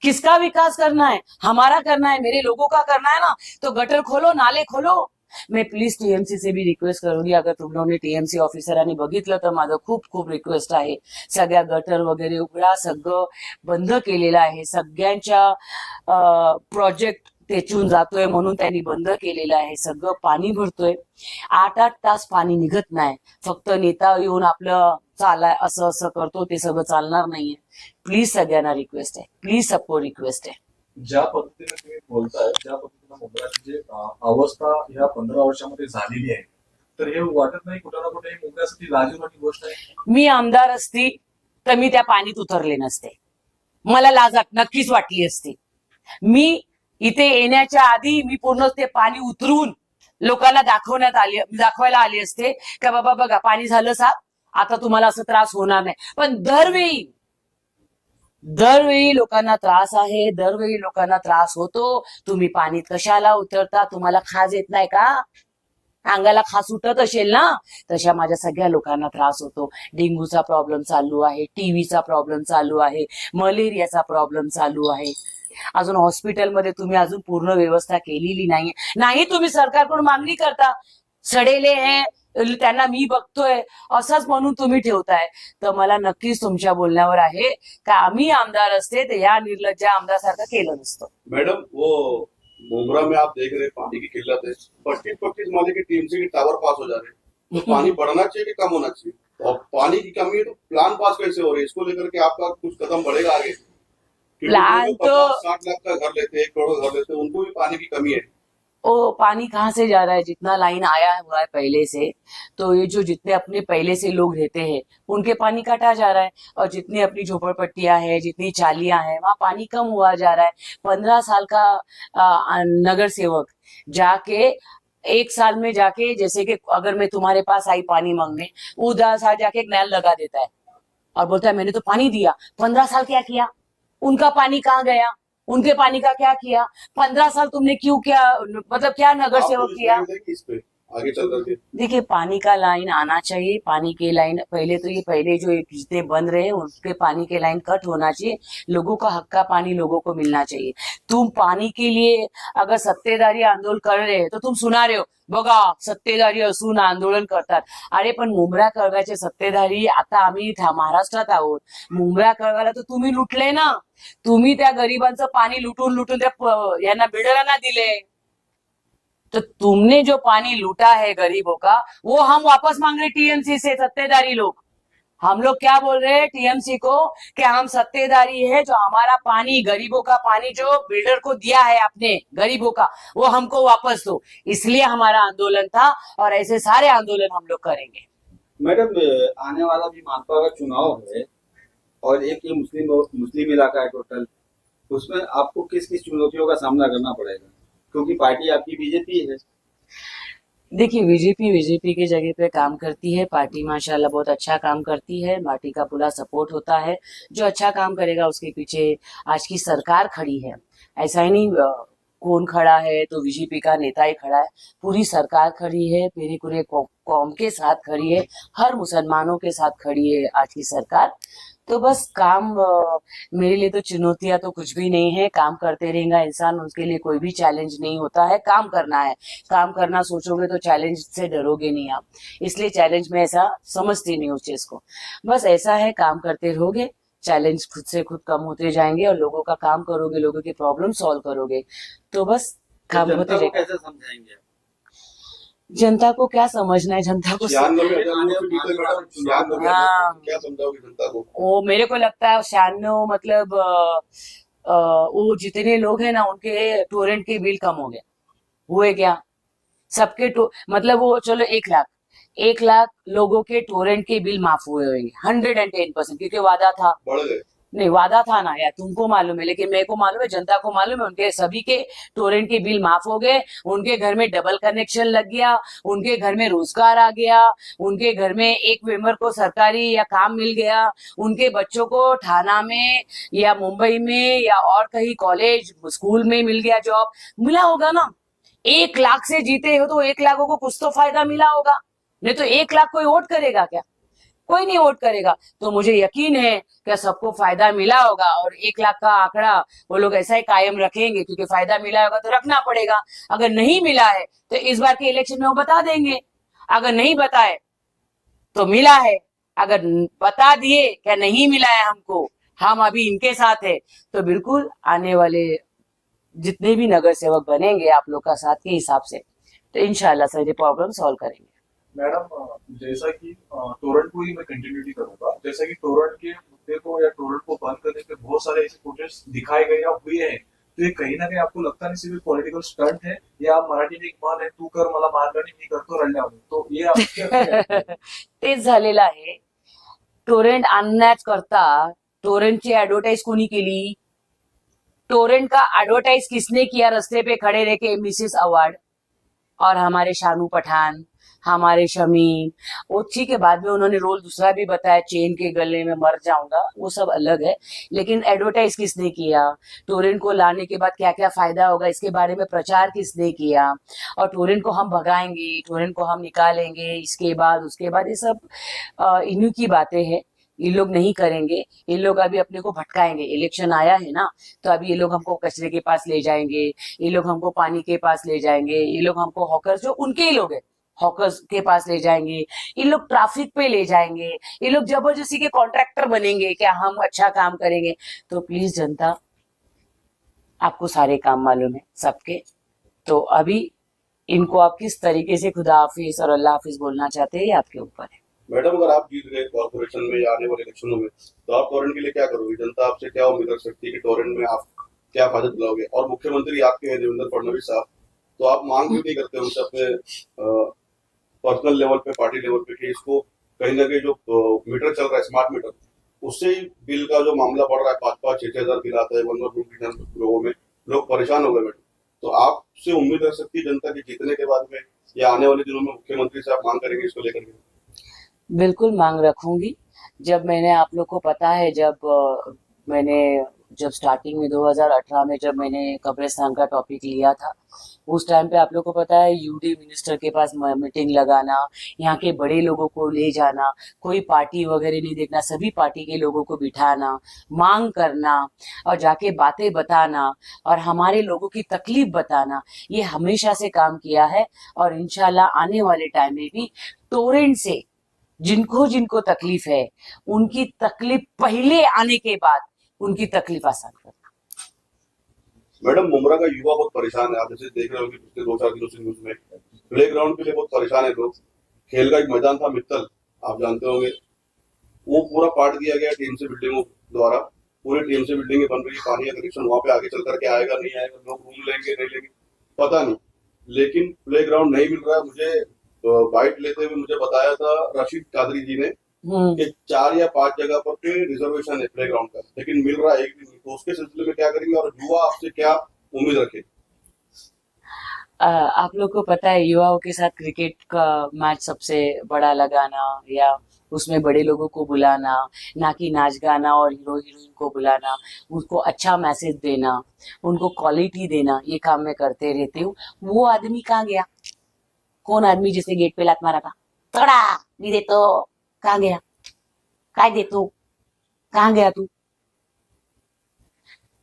किसका विकास करना है? हमारा करना है, मेरे लोगों का करना है ना। तो गटर खोलो, नाले खोलो। मैं प्लीज टीएमसी से भी रिक्वेस्ट करूंगी, अगर तुम लोगों ने टीएमसी ऑफिसरांनी बघितलं तर माझं खूप खूप रिक्वेस्ट आहे, सगळ्या गटर वगैरे उघडा, सगळं बंद केलेलं आहे, सगळ्यांच्या प्रोजेक्ट तेचून जातोय म्हणून त्यांनी बंद केलेलं आहे, सगळं पाणी भरतोय, 8-8 तास पाणी निघत नाही, फक्त नेता येऊन आपलं चालाय असं असं करतो, ते सगळं चालणार नाहीये। प्लीज सगळ्यांना रिक्वेस्ट आहे, प्लीज सबको रिक्वेस्ट आहे। ज्या पद्धतीने तुम्ही बोलताय, ज्या पद्धतीने मुंबईची जे अवस्था ह्या 15 वर्षामध्ये झालेली आहे, तर हे वाटत नाही कुठं ना कुठे मुंबईसाठी लाजिरवाणी गोष्ट आहे? मी आमदार असती तर मी त्या पाणीत उतरले नसते, मला लाज नक्कीच वाटली असती। मी इथे येण्याच्या आधी मी पूर्ण ते पाणी उतरून लोकांना दाखवायला आले असते का बाबा बघा पाणी झालं साफ, आता तुम्हाला असं त्रास होणार नाही। पण दरवेळी लोकांना त्रास आहे, दरवेळी लोकांना त्रास होतो. तुम्ही पाणीत कशाला उतरता? तुम्हाला खाज येत नाही का? अंगाला खास उठत असेल ना? तशा माझ्या सगळ्या लोकांना त्रास होतो. डेंग्यूचा प्रॉब्लेम चालू आहे, टीव्हीचा प्रॉब्लेम चालू आहे, मलेरियाचा प्रॉब्लेम चालू आहे. अजून हॉस्पिटलमध्ये तुम्ही अजून पूर्ण व्यवस्था केलेली नाही. नाही, तुम्ही सरकारकडून मागणी करता, सडेले हे त्यांना मी बघतोय असंच म्हणून तुम्ही ठेवताय. तर मला नक्कीच तुमच्या बोलण्यावर आहे का आम्ही आमदार असते तर या निर्लज्ज आमदार केलं नसतं. मैडम वो मुमरा में आप देख रहे हैं पानी की किल्लत है, 25-25 माले के टीएमसी के टावर पास हो जा रहे हैं, तो पानी बढ़ना चाहिए कि कम होना चाहिए? और पानी की कमी है तो प्लान पास कैसे हो रहे हैं? इसको लेकर के आपका कुछ कदम बढ़ेगा आगे? क्योंकि प्लान जो तो 50-60 लाख का घर लेते हैं, 1 करोड़ का घर लेते हैं, उनको भी पानी की कमी है। ओ पानी कहाँ से जा रहा है? जितना लाइन आया हुआ है पहले से, तो ये जो जितने अपने पहले से लोग रहते हैं उनके पानी काटा जा रहा है, और जितनी अपनी झोपड़पट्टियां हैं, जितनी चालियां हैं, वहां पानी कम हुआ जा रहा है. 15 साल का नगर सेवक जाके 1 साल में जाके, जैसे कि अगर मैं तुम्हारे पास आई पानी मांगने, उधर साल जाके एक नल लगा देता है और बोलता है मैंने तो पानी दिया. 15 साल क्या किया? उनका पानी कहाँ गया? उनके पानी का क्या किया? 15 साल तुमने क्यों क्या, मतलब क्या नगर आप सेवक तो किया? इस पे आगे चल करके देखिए, पानी का लाइन आना चाहिए. पानी के लाइन पहले तो ये पहले जो जितने बन रहे हैं उनके पानी के लाइन कट होना चाहिए. लोगों का हक का पानी लोगों को मिलना चाहिए. तुम पानी के लिए अगर सत्तेदारी आंदोलन कर रहे हैं तो तुम सुना रहे हो, बघा सत्तेदारी असून आंदोलन करतात. अरे पण मुंबरा कळव्याचे सत्तेधारी आता आम्ही महाराष्ट्रात आहोत. मुंबरा कळव्याला तर तुम्ही लुटले ना. तुम्ही त्या गरिबांचं पाणी लुटून लुटून त्या यांना बिल्डरांना दिले. तो तुमने जो पानी लूटा है गरीबों का, वो हम वापस मांग रहे टीएमसी से, सत्तेदारी लोग. हम लोग क्या बोल रहे हैं टीएमसी को कि हम सत्तेदारी है, जो हमारा पानी, गरीबों का पानी जो बिल्डर को दिया है आपने गरीबों का, वो हमको वापस दो. इसलिए हमारा आंदोलन था, और ऐसे सारे आंदोलन हम लोग करेंगे. मैडम, आने वाला भी मानपा का चुनाव है और एक ये मुस्लिम इलाका है टोटल, उसमें आपको किस किस चुनौतियों का सामना करना पड़ेगा, क्योंकि पार्टी आपकी बीजेपी है? देखिए, बीजेपी की जगह पे काम करती है. पार्टी माशाल्लाह बहुत अच्छा काम करती है. पार्टी का पूरा सपोर्ट होता है. जो अच्छा काम करेगा उसके पीछे आज की सरकार खड़ी है. ऐसा ही नहीं कौन खड़ा है तो बीजेपी का नेता ही खड़ा है. पूरी सरकार खड़ी है, पूरे कौम के साथ खड़ी है, हर मुसलमानों के साथ खड़ी है आज की सरकार. तो बस काम, मेरे लिए तो चुनौतियां तो कुछ भी नहीं है. काम करते रहेगा इंसान, उसके लिए कोई भी चैलेंज नहीं होता है. काम करना है, काम करना सोचोगे तो चैलेंज से डरोगे नहीं आप. इसलिए चैलेंज में ऐसा समझती नहीं उस चीज को. बस ऐसा है, काम करते रहोगे, चैलेंज खुद से खुद कम होते जाएंगे, और लोगों का काम करोगे, लोगों के प्रॉब्लम सॉल्व करोगे, तो बस तो काम जनता होते को जाएगा. कैसे समझाएंगे आप? जनता को क्या समझना है? जनता को 96,000 लोगों से जीते मैडम, 96,000 हाँ. क्या समझाओगे जनता को? वो मेरे को लगता है 96, मतलब वो जितने लोग हैं ना उनके टोरेंट के बिल कम हो गए. हुए क्या? सबके मतलब वो चलो 1 लाख लोगों के टोरेंट के बिल माफ हुए होंगे 110%, क्योंकि वादा था. बढ़ गए। नहीं, वादा था ना यार, तुमको मालूम है, लेकिन मेरे को मालूम है, जनता को मालूम है. उनके सभी के टोरेंट के बिल माफ हो गए. उनके घर में डबल कनेक्शन लग गया. उनके घर में रोजगार आ गया. उनके घर में एक मेंबर को सरकारी या काम मिल गया. उनके बच्चों को ठाणा में या मुंबई में या और कहीं कॉलेज स्कूल में मिल गया, जॉब मिला होगा ना. 1 लाख से जीते हो तो 1 लाखों को कुछ तो फायदा मिला होगा. नहीं तो 1 लाख कोई वोट करेगा क्या? कोई नहीं वोट करेगा. तो मुझे यकीन है कि सबको फायदा मिला होगा, और 1 लाख का आंकड़ा वो लोग ऐसा ही कायम रखेंगे, क्योंकि फायदा मिला होगा तो रखना पड़ेगा. अगर नहीं मिला है तो इस बार के इलेक्शन में वो बता देंगे. अगर नहीं बताए तो मिला है. अगर बता दिए क्या नहीं मिला है हमको, हम अभी इनके साथ है, तो बिल्कुल आने वाले जितने भी नगर सेवक बनेंगे आप लोग का साथ के हिसाब से, तो इंशाल्लाह सारे प्रॉब्लम सॉल्व करेंगे. मैडम, जैसा कि टोरेंट को ही मैं कंटिन्यूटी करूंगा, जैसा कि टोरेंट के मुद्दे को या टोरेंट को बंद करने के बहुत सारे ऐसे प्रोटेस्ट दिखाए गए या हुए हैं, तो ये कहीं ना कहीं आपको लगता नहीं सिर्फ पॉलिटिकल स्टंट है, या आप मराठी में एक मान है, तू कर मला मारगाणी मी करतो रडल्यावर, तो ये आपके तेच झालेलं आहे. टोरेंट आणण्याच करता टोरेंटची ऍडव्हर्टाईज कोणी केली? टोरेंट का एडवर्टाइज किसने किया? रास्ते पे खड़े रह के मिसेस अवार्ड और हमारे शानू पठान, हमारे शमीम, वो ठीक है, बाद में उन्होंने रोल दूसरा भी बताया, चेन के गले में मर जाऊंगा, वो सब अलग है। लेकिन एडवर्टाइज किसने किया, टोरेंट को लाने के बाद क्या क्या फायदा होगा इसके बारे में प्रचार किसने किया, और टोरेंट को हम भगाएंगे, टोरेंट को हम निकालेंगे, इसके बाद उसके बाद, ये सब इन्हीं की बातें हैं। ये लोग नहीं करेंगे, ये लोग अभी अपने को भटकाएंगे। इलेक्शन आया है ना, तो अभी ये लोग हमको कचरे के पास ले जाएंगे, ये लोग हमको पानी के पास ले जाएंगे, ये लोग हमको हॉकर्स, जो उनके ही लोग हैं, हॉकर्स के पास ले जाएंगे, ये लोग ट्रैफिक पे ले जाएंगे, ये लोग जबरदस्ती के कॉन्ट्रैक्टर बनेंगे क्या हम अच्छा काम करेंगे। तो प्लीज जनता, आपको सारे काम मालूम है सबके, तो अभी इनको आप किस तरीके से खुदा हाफिज और अल्लाह हाफिज बोलना चाहते हैं, ये आपके ऊपर है। मैडम, अगर आप जीत गए कॉर्पोरेशन में या आने वाले इलेक्शनों में, तो आप टोरेंट के लिए क्या करोगे? जनता आपसे क्या उम्मीद रख सकती है कि टोरेंट में आप क्या फायदा दिलाओगे? और मुख्यमंत्री आपके हैं देवेंद्र फडणवीस साहब, तो आप मांग क्यों नहीं करते उनसे अपने पर्सनल लेवल पे, पार्टी लेवल पे, कि इसको कहीं ना कहीं जो मीटर चल रहा है, स्मार्ट मीटर, उससे ही बिल का जो मामला बढ़ रहा है, 5-5, 6-6 हजार बिल आता है, 1 रूम की लोगों में, लोग परेशान हो गए मैडम। तो आपसे उम्मीद रख सकती है जनता की जीतने के बाद में या आने वाले दिनों में मुख्यमंत्री से आप मांग करेंगे इसको लेकर के? बिल्कुल मांग रखूंगी। जब मैंने, आप लोग को पता है, जब स्टार्टिंग में 2018 में जब मैंने कब्रिस्तान का टॉपिक लिया था, उस टाइम पे आप लोग को पता है यूडी मिनिस्टर के पास मीटिंग लगाना, यहाँ के बड़े लोगों को ले जाना, कोई पार्टी वगैरह नहीं देखना, सभी पार्टी के लोगों को बिठाना, मांग करना और जाके बातें बताना और हमारे लोगों की तकलीफ बताना, ये हमेशा से काम किया है। और इंशाल्लाह आने वाले टाइम में भी टोरेंट से जिनको जिनको तकलीफ है, उनकी तकलीफ पहले आने के बाद उनकी तकलीफ आसान करना। मैडम, मुमरा का युवा बहुत परेशान है, आप जैसे देख रहे होंगे पिछले 2-4 दिनों से न्यूज में, प्ले ग्राउंड के लिए बहुत परेशान है लोग। खेल का एक मैदान था मित्तल, आप जानते होंगे, वो पूरा पाट दिया गया टीम से बिल्डिंगों द्वारा, पूरी टीम से बिल्डिंगें बन रही है, पानी का कनेक्शन वहां पे आगे चल करके आएगा नहीं आएगा, लोग रूम लेंगे नहीं लेंगे पता नहीं, लेकिन प्ले ग्राउंड नहीं मिल रहा है। मुझे बाइट लेते हुए मुझे बताया था रशीद कादरी जी ने कि 4 या 5 जगह पर पे रिजर्वेशन है प्ले ग्राउंड का, लेकिन मिल रहा है एक भी नहीं। तो उसके सिलसिले में क्या करेंगे और युवा आपसे क्या उम्मीद रखे? आप लोग को पता है युवाओं के साथ क्रिकेट का मैच सबसे बड़ा लगाना, या उसमें बड़े लोगों को बुलाना, ना कि नाच गाना और हीरो हीरोइन को बुलाना, उनको अच्छा मैसेज देना, उनको क्वालिटी देना, ये काम मैं करते रहती हूँ। वो आदमी कहाँ गया? कौन आदमी जिसने गेट पे लात मारा था, तगड़ा नहीं दे तो, कहाँ गया? काय दे तू, कहाँ गया तू?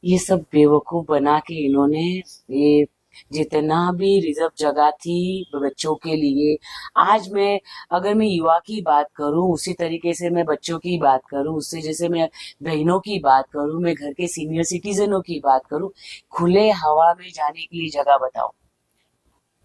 ये सब बेवकूफ बना के इन्होंने, ये जितना भी रिजर्व जगह थी बच्चों के लिए, आज मैं, अगर मैं युवा की बात करूं उसी तरीके से मैं बच्चों की बात करूं, उससे जैसे मैं बहनों की बात करूं, मैं घर के सीनियर सिटीजनों की बात करूं, खुले हवा में जाने के लिए जगह बताओ,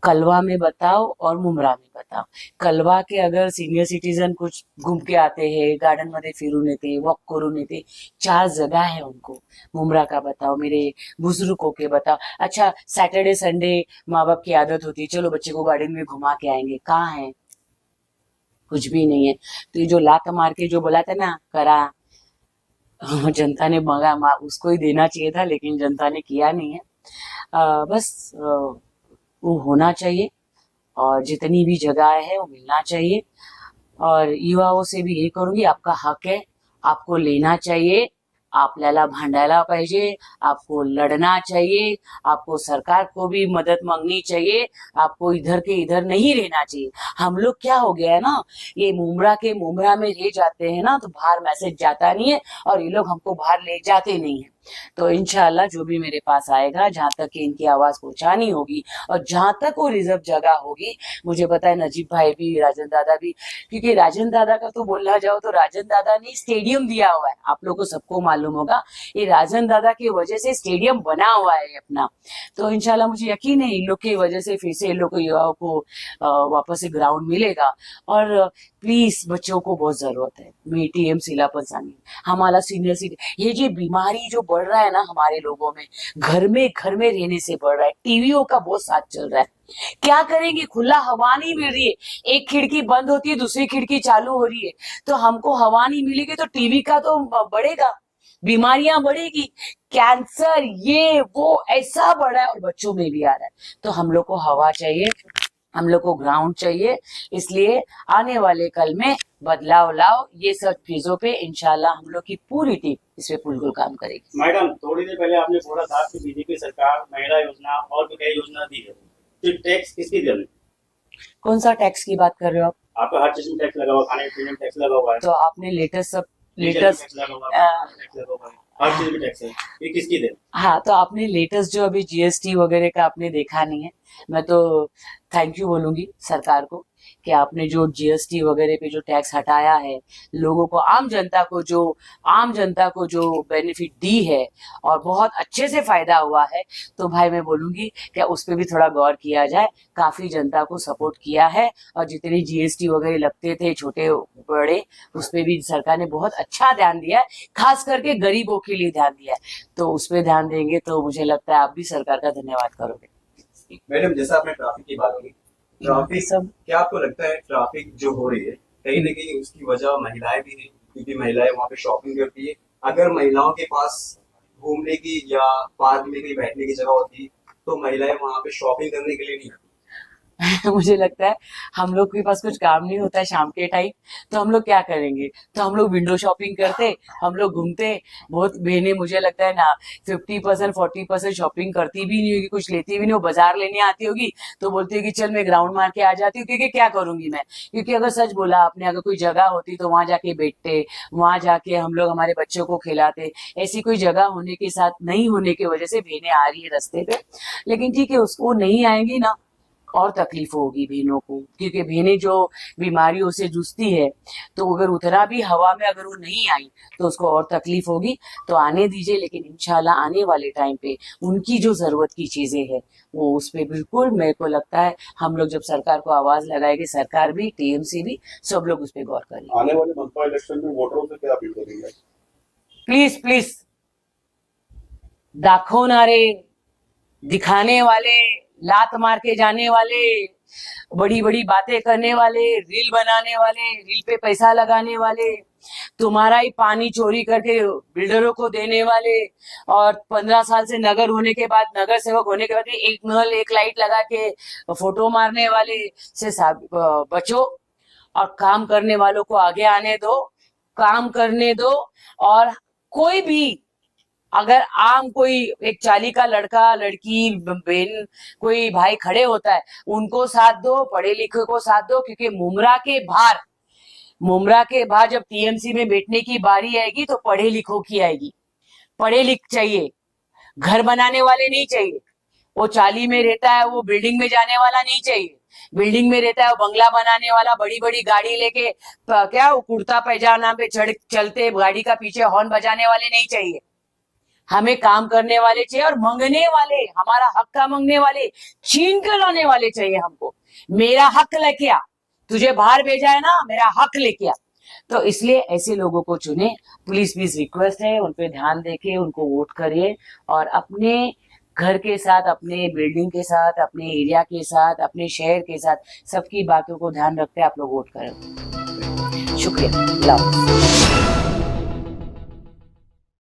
कलवा में बताओ और मुमरा में बताओ। कलवा के अगर सीनियर सिटीजन कुछ घूम के आते हैं, गार्डन मध्ये फिरून येते, वॉक करून येते, 4 जगह है उनको। मुमरा का बताओ, मेरे बुजुर्गों के बताओ। अच्छा, सैटरडे संडे माँ बाप की आदत होती है, चलो बच्चे को गार्डन में घुमा के आएंगे, कहाँ है? कुछ भी नहीं है। तो ये जो लात मार के जो बोला था ना, करा, जनता ने मंगा, उसको ही देना चाहिए था, लेकिन जनता ने किया नहीं है। बस वो होना चाहिए और जितनी भी जगह है वो मिलना चाहिए। और युवाओं से भी ये करूंगी, आपका हक है, आपको लेना चाहिए, आपल्याला भांडायला पाहिजे, आपको लड़ना चाहिए, आपको सरकार को भी मदद मांगनी चाहिए, आपको इधर के इधर नहीं रहना चाहिए। हम लोग क्या हो गया है ना, ये मुमरा में रह जाते हैं ना, तो बाहर मैसेज जाता नहीं है और ये लोग हमको बाहर ले जाते नहीं है। तो इंशाल्लाह जो भी मेरे पास आएगा, जहां तक कि इनकी आवाज पहुंचानी होगी और जहां तक वो रिजर्व जगह होगी, मुझे पता है नजीब भाई भी, राजन दादा भी, क्योंकि राजन दादा का तो बोलना जाओ तो राजन दादा ने स्टेडियम दिया हुआ है, आप लोगों को सबको मालूम होगा, ये राजन दादा की वजह से स्टेडियम बना हुआ है अपना। तो इंशाल्लाह मुझे यकीन है इन लोग की वजह से फिर से इन लोग को, युवाओं को वापस से ग्राउंड मिलेगा। और प्लीज बच्चों को बहुत जरूरत है, मी टीएमसीला पण सांगेन, हमारा सीनियर सिटीजन, ये जो बीमारी जो बढ़ रहा है ना हमारे लोगों में, घर में रहने से बढ़ रहा है, टीवीओ का बहुत साथ चल रहा है। क्या करेंगे, खुला हवा नहीं मिल रही है, एक खिड़की बंद होती है, दूसरी खिड़की चालू हो रही है, तो हमको हवा नहीं मिलेगी तो टीवी का तो बढ़ेगा, बीमारियां बढ़ेगी, कैंसर ये वो ऐसा बढ़ा है और बच्चों में भी आ रहा है। तो हम लोग को हवा चाहिए, हम लोग को ग्राउंड चाहिए, इसलिए आने वाले कल में बदलाव लाओ, ये सब चीजों पे इंशाल्लाह हम लोग की पूरी टीम इस पे बिल्कुल काम करेगी। मैडम, थोड़ी देर पहले आपने बोला था कि बीजेपी सरकार महिला योजना और भी कई योजना दी है, तो टैक्स किसकी दे रही है? कौन सा टैक्स की बात कर रहे हो आप? आपका हर चीज में टैक्स लगा हुआ, खाने पीने में टैक्स लगा हुआ है, तो आपने लेटेस्ट डीजल में टैक्स लगा हुआ है, टैक्स लगा हुआ है, हर चीज में टैक्स है, ये किसकी दे? हाँ, तो आपने लेटेस्ट जो अभी जीएसटी वगैरह का आपने देखा नहीं है। मैं तो थैंक यू बोलूंगी सरकार को कि आपने जो जीएसटी वगैरह पे जो टैक्स हटाया है, लोगों को, आम जनता को जो बेनिफिट दी है और बहुत अच्छे से फायदा हुआ है, तो भाई मैं बोलूंगी कि उस पर भी थोड़ा गौर किया जाए। काफी जनता को सपोर्ट किया है और जितने जीएसटी वगैरह लगते थे छोटे बड़े, उस पर भी सरकार ने बहुत अच्छा ध्यान दिया है, खास करके गरीबों के लिए ध्यान दिया है। तो उस पर ध्यान देंगे तो मुझे लगता है आप भी सरकार का धन्यवाद करोगे। मैडम, जैसा आपने ट्रैफिक की बात की, ट्रैफिक सब क्या आपको लगता है ट्रैफिक जो हो रही है कहीं ना कहीं उसकी वजह महिलाएं भी हैं, क्योंकि महिलाएं वहाँ पे शॉपिंग करती है। अगर महिलाओं के पास घूमने की या पार्क में कहीं बैठने की जगह होती तो महिलाएं वहाँ पे शॉपिंग करने के लिए नहीं आती। मुझे लगता है हम लोग के पास कुछ काम नहीं होता है शाम के टाइम, तो हम लोग क्या करेंगे, तो हम लोग विंडो शॉपिंग करते, हम लोग घूमते। बहुत बहनें मुझे लगता है ना 50% 40% शॉपिंग करती भी नहीं होगी, कुछ लेती भी नहीं हो, बाजार लेने आती होगी तो बोलती होगी चल मैं ग्राउंड मार के आ जाती हूँ, क्योंकि क्या करूंगी मैं, क्योंकि अगर सच बोला आपने, अगर कोई जगह होती तो वहां जाके बैठते, वहां जाके हम लोग हमारे बच्चों को खिलाते। ऐसी कोई जगह होने के साथ नहीं होने की वजह से बहनें आ रही है रास्ते पे, लेकिन ठीक है, उसको नहीं आएंगी ना और तकलीफ होगी बहनों को, क्योंकि बहनें जो बीमारियों से जूझती है, तो अगर उतना भी हवा में अगर वो नहीं आई तो उसको और तकलीफ होगी। तो आने दीजिए, लेकिन इंशाल्लाह आने वाले टाइम पे उनकी जो जरूरत की चीजें हैं वो उस पे बिल्कुल, मेरे को लगता है हम लोग जब सरकार को आवाज लगाएंगे, सरकार भी, टीएमसी भी, सब लोग उस पे गौर करेंगे। आने वाले मनपा इलेक्शन में वोटरों से क्या अपील करेंगे? प्लीज प्लीज दाखवणारे, दिखाने वाले, लात मार के जाने वाले, बड़ी बड़ी बातें करने वाले, रील बनाने वाले, रील पे पैसा लगाने वाले, तुम्हारा ही पानी चोरी करके बिल्डरों को देने वाले, और 15 साल से नगर होने के बाद, नगर सेवक होने के बाद एक नल एक लाइट लगा के फोटो मारने वाले से बचो और काम करने वालों को आगे आने दो, काम करने दो। और कोई भी अगर आम कोई एक चाली का लड़का, लड़की, बहन, कोई भाई खड़े होता है, उनको साथ दो, पढ़े लिखे को साथ दो, क्योंकि मुमरा के बाहर जब टीएमसी में बैठने की बारी आएगी तो पढ़े लिखों की आएगी। पढ़े लिख चाहिए, घर बनाने वाले नहीं चाहिए। वो चाली में रहता है वो बिल्डिंग में जाने वाला नहीं चाहिए, बिल्डिंग में रहता है वो बंगला बनाने वाला, बड़ी बड़ी गाड़ी लेके क्या वो कुर्ता पैजामा पे चलते गाड़ी का पीछे हॉर्न बजाने वाले नहीं चाहिए। हमें काम करने वाले चाहिए और मांगने वाले, हमारा हक का मांगने वाले, छीन कर लाने वाले चाहिए हमको। मेरा हक लेके आ, तुझे बाहर भेजा है ना, मेरा हक लेके आ। तो इसलिए ऐसे लोगों को चुने। प्लीज रिक्वेस्ट है, उन पे ध्यान देके उनको वोट करिए और अपने घर के साथ, अपने बिल्डिंग के साथ, अपने एरिया के साथ, अपने शहर के साथ, सबकी बातों को ध्यान रखते आप लोग वोट करें। शुक्रिया।